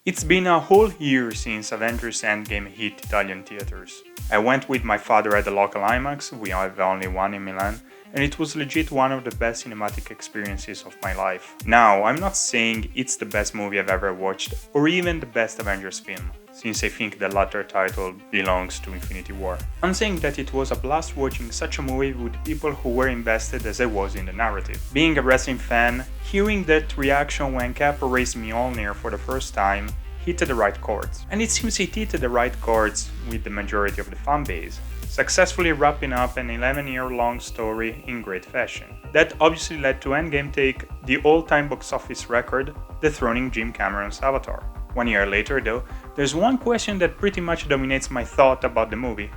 It's been a whole year since Avengers Endgame hit Italian theaters. I went with my father at the local IMAX, we have only one in Milan, and it was legit one of the best cinematic experiences of my life. Now, I'm not saying it's the best movie I've ever watched, or even the best Avengers film, since I think the latter title belongs to Infinity War. I'm saying that it was a blast watching such a movie with people who were invested as I was in the narrative. Being a wrestling fan, hearing that reaction when Cap raised Mjolnir for the first time hit the right chords. And it seems it hit the right chords with the majority of the fanbase, successfully wrapping up an 11-year-long story in great fashion. That obviously led to Endgame take the all-time box office record, dethroning Jim Cameron's Avatar. 1 year later though, there's one question that pretty much dominates my thought about the movie.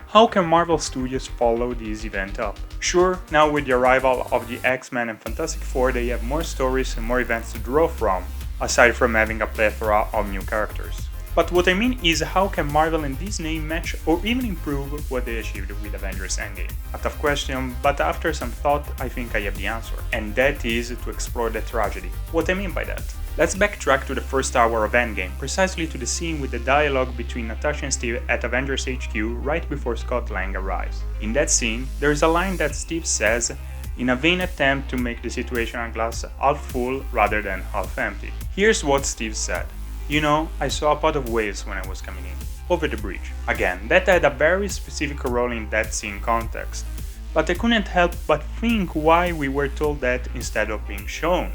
How can Marvel Studios follow this event up? Sure, now with the arrival of the X-Men and Fantastic Four they have more stories and more events to draw from, aside from having a plethora of new characters. But what I mean is, how can Marvel and Disney match or even improve what they achieved with Avengers Endgame? A tough question, but after some thought I think I have the answer, and that is to explore the tragedy. What I mean by that? Let's backtrack to the first hour of Endgame, precisely to the scene with the dialogue between Natasha and Steve at Avengers HQ right before Scott Lang arrives. In that scene, there is a line that Steve says in a vain attempt to make the situation a glass half full rather than half empty. Here's what Steve said. "You know, I saw a pot of whales when I was coming in, over the bridge." Again, that had a very specific role in that scene context, but I couldn't help but think why we were told that instead of being shown.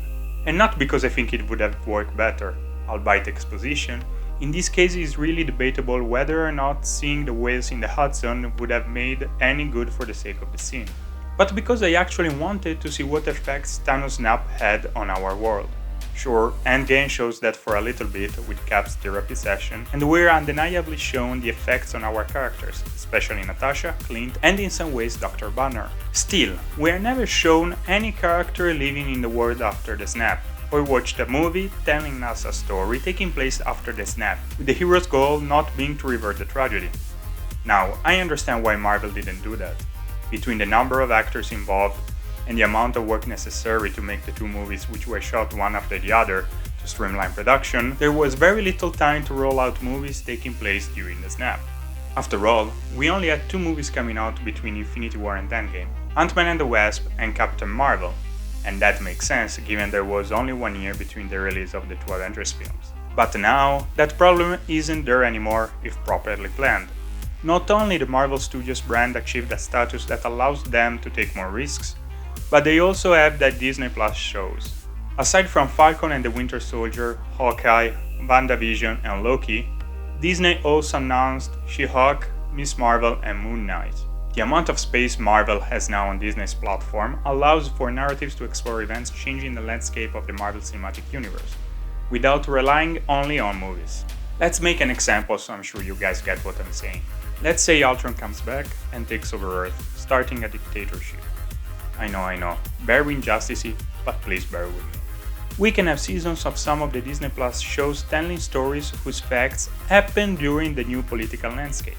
And not because I think it would have worked better, albeit exposition. In this case it's really debatable whether or not seeing the whales in the Hudson would have made any good for the sake of the scene. But because I actually wanted to see what effects Thanos' snap had on our world. Sure, Endgame shows that for a little bit with Cap's therapy session, and we're undeniably shown the effects on our characters, especially Natasha, Clint, and in some ways Dr. Banner. Still, we are never shown any character living in the world after the snap, or watched a movie telling us a story taking place after the snap, with the hero's goal not being to revert the tragedy. Now, I understand why Marvel didn't do that. Between the number of actors involved, and the amount of work necessary to make the two movies, which were shot one after the other to streamline production, there was very little time to roll out movies taking place during the snap. After all, we only had two movies coming out between Infinity War and Endgame, Ant-Man and the Wasp and Captain Marvel, and that makes sense given there was only 1 year between the release of the two Avengers films. But now, that problem isn't there anymore if properly planned. Not only the Marvel Studios brand achieved a status that allows them to take more risks, but they also have that Disney Plus shows. Aside from Falcon and the Winter Soldier, Hawkeye, WandaVision and Loki, Disney also announced She-Hulk, Ms. Marvel and Moon Knight. The amount of space Marvel has now on Disney's platform allows for narratives to explore events changing the landscape of the Marvel Cinematic Universe, without relying only on movies. Let's make an example so I'm sure you guys get what I'm saying. Let's say Ultron comes back and takes over Earth, starting a dictatorship. I know, very injusticey, but please bear with me. We can have seasons of some of the Disney Plus shows telling stories whose facts happen during the new political landscape.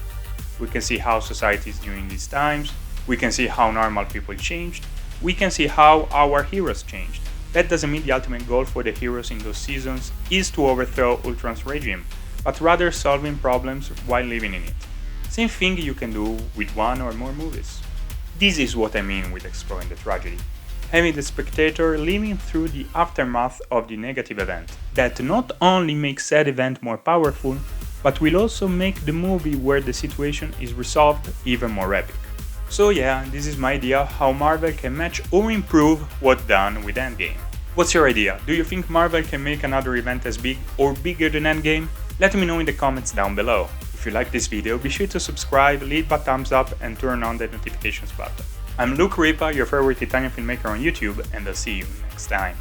We can see how society is during these times, we can see how normal people changed, we can see how our heroes changed. That doesn't mean the ultimate goal for the heroes in those seasons is to overthrow Ultron's regime, but rather solving problems while living in it. Same thing you can do with one or more movies. This is what I mean with exploring the tragedy. Having the spectator living through the aftermath of the negative event, that not only makes said event more powerful, but will also make the movie where the situation is resolved even more epic. So yeah, this is my idea how Marvel can match or improve what's done with Endgame. What's your idea? Do you think Marvel can make another event as big or bigger than Endgame? Let me know in the comments down below. If you like this video, be sure to subscribe, leave a thumbs up and turn on the notifications button. I'm Luke Ripa, your favorite Italian filmmaker on YouTube, and I'll see you next time.